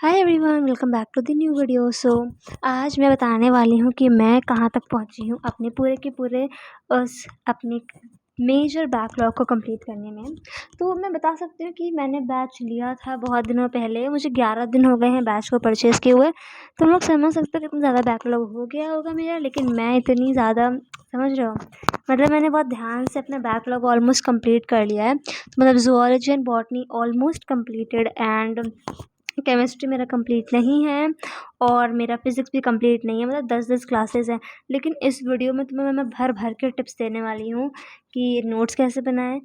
Hi everyone, welcome back to the new video. आज मैं बताने वाली हूँ कि मैं कहाँ तक पहुँची हूँ अपने पूरे के पूरे उस अपनी मेजर बैकलॉग को कंप्लीट करने में। तो मैं बता सकती हूँ कि मैंने बैच लिया था बहुत दिनों पहले। मुझे 11 दिन हो गए हैं बैच को परचेज़ किए हुए। तुम लोग समझ सकते हो कितना ज़्यादा बैकलॉग हो गया होगा मेरा, लेकिन मैं इतनी ज़्यादा, समझ रहे हो, मतलब मैंने बहुत ध्यान से अपना बैकलॉग ऑलमोस्ट कंप्लीट कर लिया है। तो मतलब zoology and botany almost completed, and chemistry मेरा कंप्लीट नहीं है और मेरा फिज़िक्स भी कंप्लीट नहीं है। मतलब 10-10 क्लासेस हैं। लेकिन इस वीडियो में तुम्हें मैं भर भर के टिप्स देने वाली हूँ कि नोट्स कैसे बनाएं,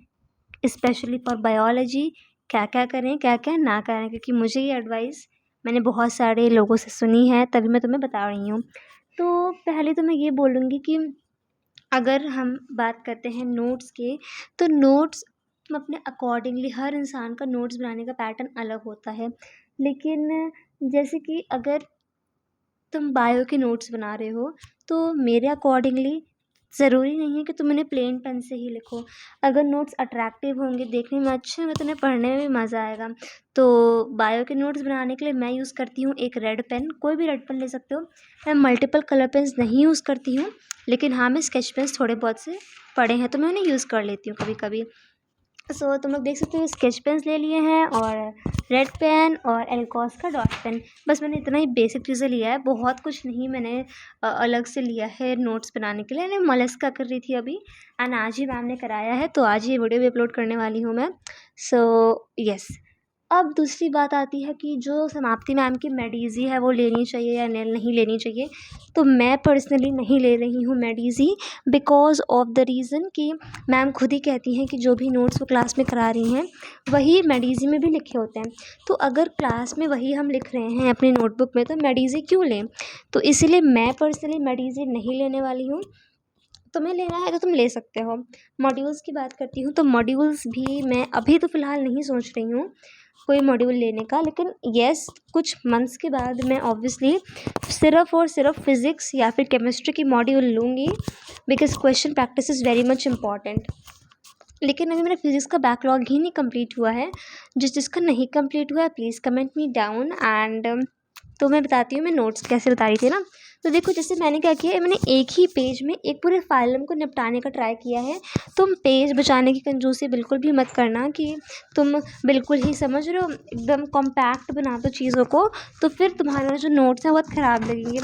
स्पेशली फॉर बायोलॉजी, क्या क्या करें क्या क्या ना करें, क्योंकि मुझे ये एडवाइस मैंने बहुत सारे लोगों से सुनी है, तभी मैं तुम्हें बता रही हूँ। तो पहले तो मैं ये बोलूँगी कि अगर हम बात करते हैं नोट्स की, तो नोट्स अपने अकॉर्डिंगली, हर इंसान का नोट्स बनाने का पैटर्न अलग होता है। लेकिन जैसे कि अगर तुम बायो के नोट्स बना रहे हो, तो मेरे अकॉर्डिंगली ज़रूरी नहीं है कि तुम उन्हें प्लेन पेन से ही लिखो। अगर नोट्स अट्रैक्टिव होंगे, देखने में अच्छे होंगे, तो उन्हें पढ़ने में भी मज़ा आएगा। तो बायो के नोट्स बनाने के लिए मैं यूज़ करती हूँ एक रेड पेन। कोई भी रेड पेन ले सकते हो। मैं मल्टीपल कलर पेन्स नहीं यूज़ करती हूँ, लेकिन हाँ, मैं स्केच पेन्स थोड़े बहुत से पड़े हैं तो मैं उन्हें यूज़ कर लेती हूँ कभी कभी। तुम लोग देख सकते हो, स्केच पेन्स ले लिए हैं और रेड पेन और एल्कॉस का डॉट पेन। बस मैंने इतना ही बेसिक चीज़ें लिया है, बहुत कुछ नहीं मैंने अलग से लिया है नोट्स बनाने के लिए। मैंने मॉलस्का कर रही थी अभी, एंड आज ही मैम ने कराया है, तो आज ही ये वीडियो भी अपलोड करने वाली हूँ मैं। यस। अब दूसरी बात आती है कि जो समाप्ति मैम की मेडीज़ी है वो लेनी चाहिए या नहीं लेनी चाहिए। तो मैं पर्सनली नहीं ले रही हूँ मेडीज़ी, बिकॉज़ ऑफ द रीज़न कि मैम खुद ही कहती हैं कि जो भी नोट्स वो क्लास में करा रही हैं वही मेडीज़ी में भी लिखे होते हैं। तो अगर क्लास में वही हम लिख रहे हैं अपनी नोटबुक में, तो मेडीज़ी क्यों लें। तो इसीलिए मैं पर्सनली मेडीज़ी नहीं लेने वाली हूँ। तुम्हें लेना है तो तुम ले सकते हो। मॉड्यूल्स की बात करती हूँ, तो मॉड्यूल्स भी मैं अभी तो फ़िलहाल नहीं सोच रही हूँ कोई मॉड्यूल लेने का, लेकिन येस, कुछ मंथ्स के बाद मैं ऑब्वियसली सिर्फ़ और सिर्फ फ़िज़िक्स या फिर केमिस्ट्री की मॉड्यूल लूँगी, because question practice is very much important. लेकिन अभी मेरा फ़िज़िक्स का बैकलॉग ही नहीं कंप्लीट हुआ है। जिसका नहीं कंप्लीट हुआ है, please comment me down. And तो मैं बताती हूँ, मैं नोट्स कैसे बता रही थी ना। तो देखो, जैसे मैंने क्या किया है, मैंने एक ही पेज में एक पूरे फाइलम को निपटाने का ट्राई किया है। तुम पेज बचाने की कंजूसी बिल्कुल भी मत करना कि तुम बिल्कुल ही, समझ रहे हो, एकदम कॉम्पैक्ट बना दो चीज़ों को, तो फिर तुम्हारे जो नोट्स हैं बहुत ख़राब लगेंगे।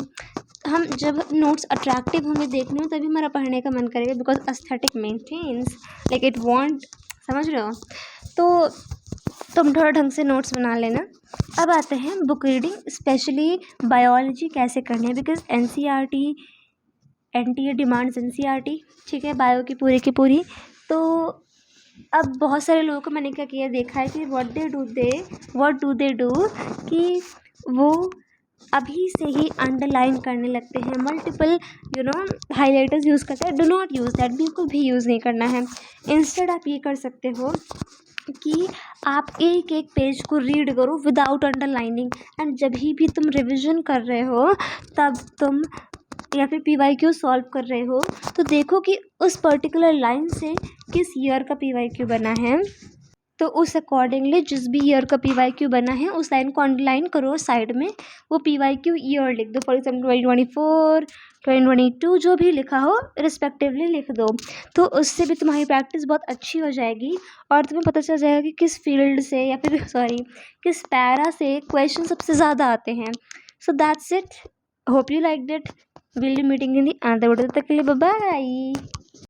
हम जब नोट्स अट्रैक्टिव होंगे देखने में, तभी हमारा पढ़ने का मन करेगा, because aesthetic maintains like it want, समझ रहे हो। तो तुम थोड़ा ढंग से नोट्स बना लेना। अब आते हैं बुक रीडिंग, स्पेशली बायोलॉजी कैसे करनी है, because NCERT, NTA demands NCERT, ठीक है, बायो की पूरी। तो अब बहुत सारे लोगों को मैंने क्या किया, देखा है कि व्हाट डू दे डू कि वो अभी से ही अंडरलाइन करने लगते हैं, मल्टीपल हाइलाइटर्स यूज़ करते हैं। डू नॉट यूज़ दैट, बिल्कुल भी यूज़ नहीं करना है। इंस्टेड आप ये कर सकते हो कि आप एक एक पेज को रीड करो विदाउट अंडरलाइनिंग, एंड जब भी तुम रिवीजन कर रहे हो, तब तुम या फिर पीवाईक्यू सॉल्व कर रहे हो, तो देखो कि उस पर्टिकुलर लाइन से किस ईयर का पीवाईक्यू बना है। तो उस अकॉर्डिंगली जिस भी ईयर का पीवाईक्यू बना है, उस लाइन को अंडरलाइन करो, साइड में वो पीवाईक्यू ईयर लिख दो। फॉर एग्जाम्पल 2024, 2022, जो भी लिखा हो रिस्पेक्टिवली लिख दो। तो उससे भी तुम्हारी प्रैक्टिस बहुत अच्छी हो जाएगी और तुम्हें पता चल जाएगा कि किस फील्ड से, या फिर किस पैरा से क्वेश्चन सबसे ज़्यादा आते हैं। So that's it, hope you liked it. Will be meeting in the another video, तक के लिए बाय बाय।